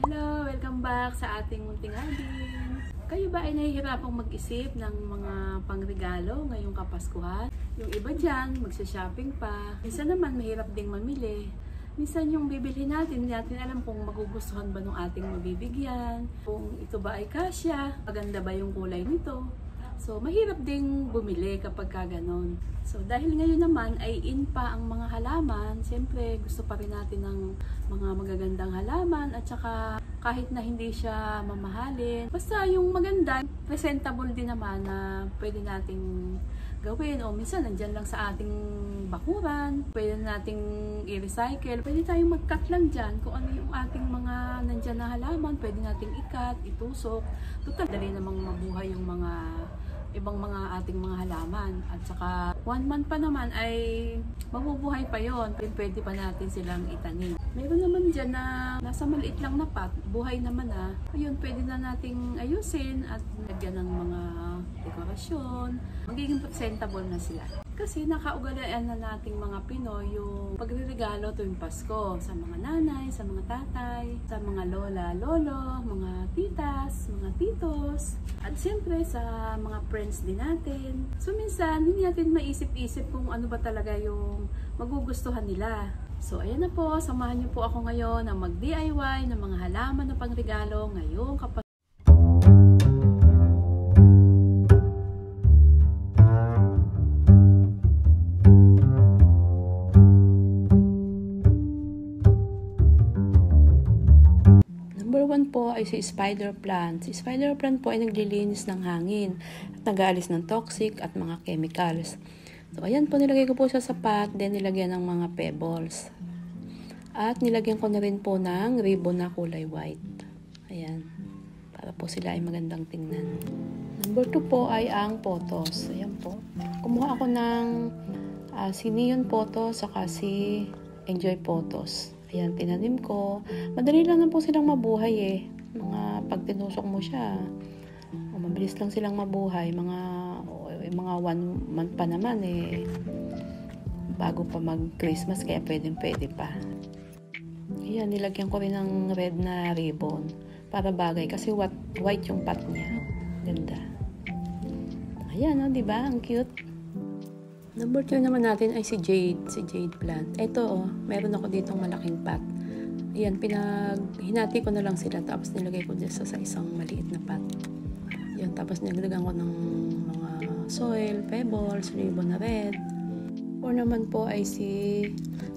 Hello! Welcome back sa ating munting hardin. Kayo ba ay nahihirapang mag-isip ng mga pangregalo ngayong Kapaskuhan? Yung iba dyan, magsha-shopping pa. Minsan naman mahirap ding mamili. Minsan yung bibilhin natin, hindi natin alam kung magugustuhan ba ng ating mabibigyan. Kung ito ba ay kasya, maganda ba yung kulay nito. So, mahirap ding bumili kapag ganon. So, dahil ngayon naman ay in pa ang mga halaman, siyempre gusto pa rin natin ng mga magagandang halaman at saka kahit na hindi siya mamahalin. Basta yung maganda, presentable din naman na pwede nating gawin. O minsan, nandyan lang sa ating bakuran. Pwede nating i-recycle. Pwede tayong mag-cut lang dyan kung ano yung ating mga nandyan na halaman. Pwede nating i-cut, itusok. Total, dali namang mabuhay yung mga ibang mga ating mga halaman. At saka 1 month pa naman ay mabubuhay pa yon. Pwede pa natin silang itanim. Meron naman dyan na nasa maliit lang na pot, buhay naman na. Ayun, pwede na nating ayusin at lagyan ng mga dekorasyon. Magiging presentable na sila. Kasi nakaugalian na nating mga Pinoy yung pagre-regalo tuwing Pasko sa mga nanay, sa mga tatay, sa mga lola, lolo, mga titas, mga titos, at siyempre sa mga friends din natin. So minsan, hindi natin maisip-isip kung ano ba talaga yung magugustuhan nila. So ayan na po, samahan niyo po ako ngayon na mag-DIY ng mga halaman na pangregalo ngayong Kapaskuhan. Number 1 po ay si spider plant. Si spider plant po ay naglilinis ng hangin at nag-aalis ng toxic at mga chemicals. So, ayan po, nilagay ko po siya sa pot, then nilagyan ng mga pebbles. At nilagyan ko na rin po ng ribbon na kulay white. Ayan, para po sila ay magandang tingnan. Number 2 po ay ang photos. Ayan po. Kumuha ako ng si Neon Photos, saka si Enjoy Photos. Ayan, tinanim ko. Madali lang na po silang mabuhay eh. Mga pag tinusok mo siya, mabilis lang silang mabuhay. Mga 1 month pa naman eh. Bago pa mag-Christmas, kaya pwede pa. Ayan, nilagyan ko rin ng red na ribbon para bagay kasi white yung pot niya. Ganda. Ayan, oh, diba? Ang cute. Number 2 naman natin ay si jade plant. Ito, meron ako ditong malaking pot. Ayan, hinati ko na lang sila tapos nilagay ko dyan sa isang maliit na pot. Ayan, tapos nilagyan ko ng mga soil, pebbles, ribbon na red. Or naman po ay si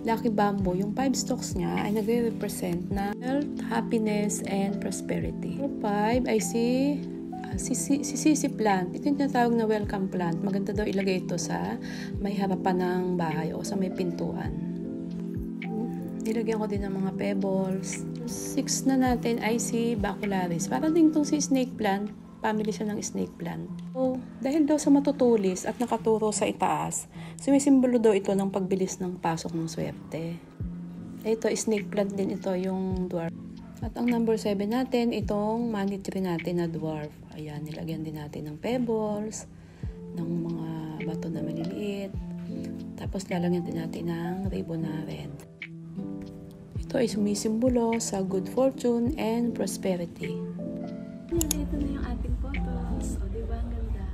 Lucky Bamboo. Yung 5 stalks niya ay nagre-represent na health, happiness, and prosperity. Number 5 ay si sisi plant. Ito yung tinatawag na welcome plant. Maganda daw ilagay ito sa may harapan ng bahay o sa may pintuan. Nilagyan ko din ng mga pebbles. 6 na natin ay si Bacularis. Para din itong si snake plant. Family siya ng snake plant. So, dahil daw sa matutulis at nakaturo sa itaas, sumisimbolo daw ito ng pagbilis ng pasok ng swerte. Ito, snake plant din ito, yung dwarf. At ang number 7 natin, itong money tree natin na dwarf. Ayan, nilagyan din natin ng pebbles, ng mga bato na maliliit. Tapos lalagyan din natin ng ribbon na red. Ito ay sumisimbolo sa good fortune and prosperity. Ayan, ito na yung ating photos. O, diba? Ang ganda.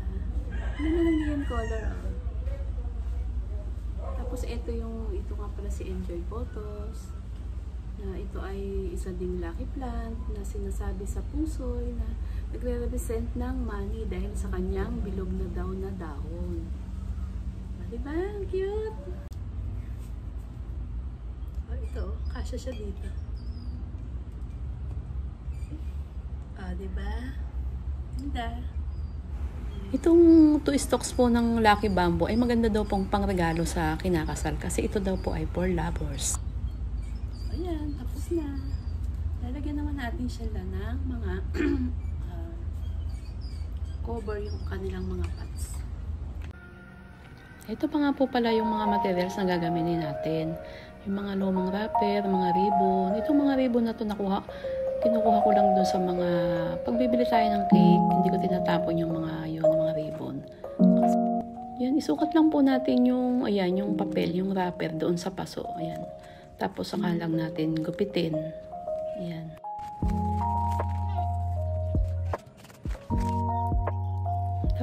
Ano na lang yung color, oh. Tapos ito nga pala si Enjoy Photos. Na ito ay isa ding lucky plant na sinasabi sa pusoy na nagre-represent ng money dahil sa kanyang bilog na daw na dahon. Diba? Ang cute! O, ito, kasya siya dito. Diba? Ganda. Itong 2 stalks po ng Lucky Bamboo ay maganda daw pong pangregalo sa kinakasal kasi ito daw po ay for lovers. Ayan, tapos na. Lalagyan naman natin sila ng mga cover yung kanilang mga pots. Ito pa nga po pala yung mga materials na gagamitin natin. Yung mga lumang wrapper, mga ribbon. Itong mga ribbon na ito kinukuha ko lang doon sa mga pagbibili tayo ng cake. Hindi ko tinatapon yung mga ribbon. Yan, isukat lang po natin yung papel, yung wrapper doon sa paso. Ayan. Tapos saka lang natin gupitin. Ayan.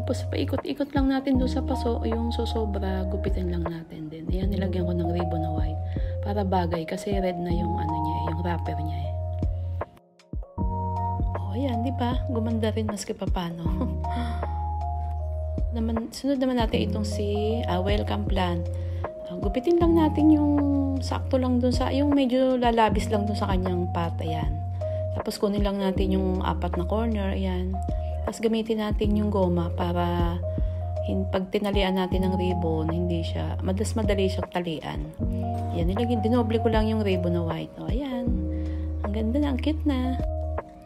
Tapos paikot-ikot lang natin doon sa paso, yung sosobra, gupitin lang natin din. Ayan, nilagyan ko ng ribbon na white para bagay kasi red na yung ano niya, yung wrapper niya eh. Oh, ayan, di ba? Gumanda rin maski papano. Sunod naman natin itong si welcome plant. Gupitin lang natin yung sakto lang dun sa, yung medyo lalabis lang dun sa kanyang pot, ayan. Tapos kunin lang natin yung 4 na corner, ayan. Tapos gamitin natin yung goma para pag tinalian natin ng ribbon, hindi siya, madali siyang talian. Ayan, dinoble ko lang yung ribbon na white. O, ayan. Ang ganda na, ang cute na.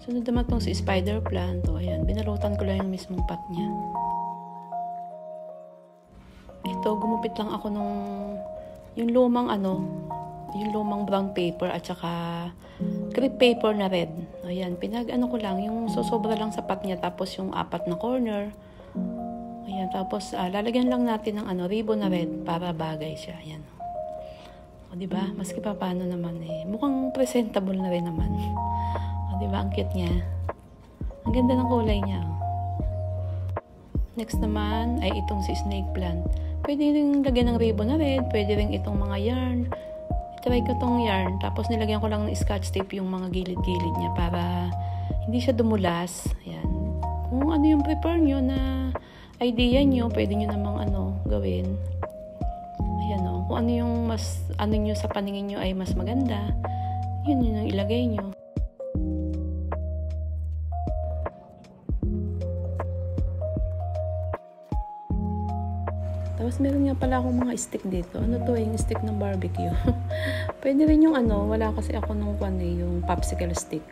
Sunod naman itong si spider plant. O, ayan, binalutan ko lang yung mismong pot niya. Ito, gumupit lang ako nung yung lumang brown paper at saka crepe paper na red. Ayan, ko lang, yung sosobra lang sa pot niya, tapos yung 4 na corner. Ayan, tapos lalagyan lang natin ng ribbon na red para bagay siya. Ayan. O, diba? Maski pa paano naman eh. Mukhang presentable na rin naman. O, diba? Ang cute niya. Ang ganda ng kulay niya. Next naman ay itong si snake plant. Pwede rin lagyan ng ribbon na red. Pwede rin itong mga yarn. Try ko itong yarn. Tapos nilagyan ko lang ng scotch tape yung mga gilid-gilid niya para hindi siya dumulas. Ayan. Kung ano yung prepare nyo na idea nyo, pwede nyo namang gawin. Ayan o. Kung ano yung nyo sa paningin nyo ay mas maganda, yun yung ilagay nyo. Tapos meron nga pala akong mga stick dito. Ano to? Yung stick ng barbecue. Pwede rin yung wala kasi ako nung yung popsicle stick.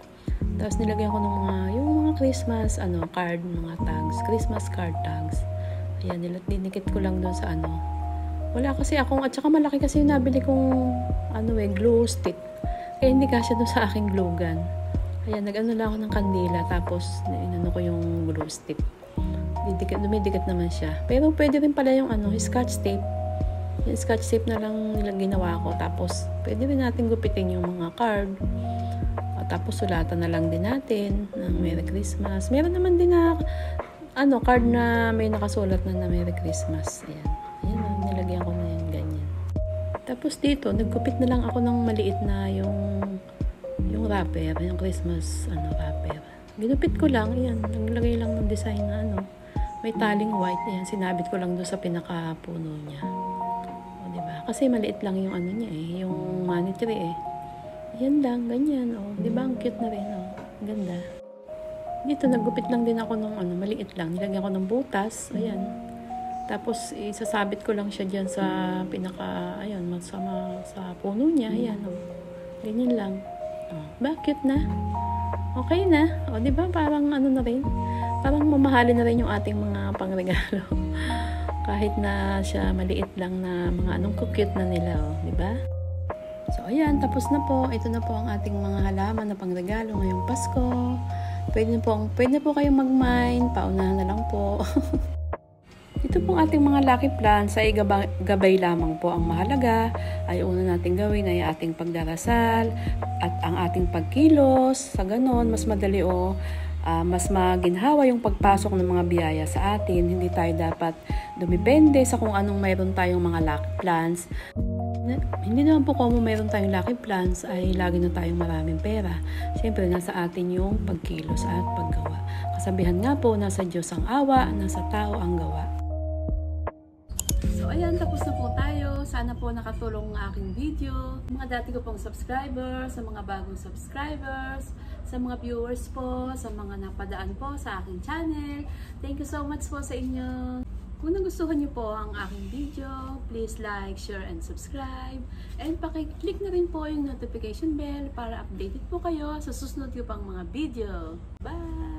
Tapos nilagyan ko ng yung mga Christmas card, mga tags, Christmas card tags. Ayan, dinikit ko lang doon sa Wala kasi akong, at saka malaki kasi yung nabili kong glue stick. Kaya hindi kasi doon sa aking glue gun. Ayan, lang ako ng kandila, tapos ko yung glue stick. Dumidikit naman siya. Pero pwede rin pala yung scotch tape. Yung scotch tape na lang nilang ginawa ko. Tapos pwede rin natin gupitin yung mga card. Tapos sulatan na lang din natin ng Merry Christmas. Meron naman din na card na may nakasulat na Merry Christmas. Ayan. Ayan, nilagyan ko na yan ganyan. Tapos dito, naggupit na lang ako ng maliit na yung wrapper, yung Christmas wrapper. Ginupit ko lang, ayan, naglagay lang ng design na may taling white, ayan, sinabit ko lang doon sa pinaka-puno niya. O, diba? Kasi maliit lang yung niya yung money tree Ayan lang, ganyan, diba? Ang cute na rin, ganda. Dito, naggupit lang din ako ng maliit lang. Nilagyan ko ng butas, ayan. Tapos, isasabit ko lang siya dyan sa sa puno niya, ayan, ganyan lang. Ba, cute na. Okay na. O, diba? Parang na rin. Parang mamahalin na rin yung ating mga pangregalo. Kahit na siya maliit lang na mga cute na nila, diba? So, ayan. Tapos na po. Ito na po ang ating mga halaman na pangregalo ngayong Pasko. Pwede na po kayong mag-mine. Paunahan na lang po. Ito pong ating mga lucky plants ay gabay lamang po. Ang mahalaga ay una nating gawin ay ating pagdarasal at ang ating pagkilos. Sa ganon, mas madali mas maginhawa yung pagpasok ng mga biyaya sa atin. Hindi tayo dapat dumipende sa kung anong mayroon tayong mga lucky plants. Hindi naman po kung mayroon tayong lucky plants ay lagi na tayong maraming pera. Siyempre, nasa atin yung pagkilos at paggawa. Kasabihan nga po, nasa Diyos ang awa, nasa tao ang gawa. So, ayan, tapos na po tayo. Sana po nakatulong ang aking video. Mga dati ko pong subscribers, sa mga bagong subscribers, sa mga viewers po, sa mga napadaan po sa aking channel. Thank you so much po sa inyo. Kung nagustuhan niyo po ang aking video, please like, share, and subscribe. And paki-click na rin po yung notification bell para updated po kayo sa susunod ko pang mga video. Bye!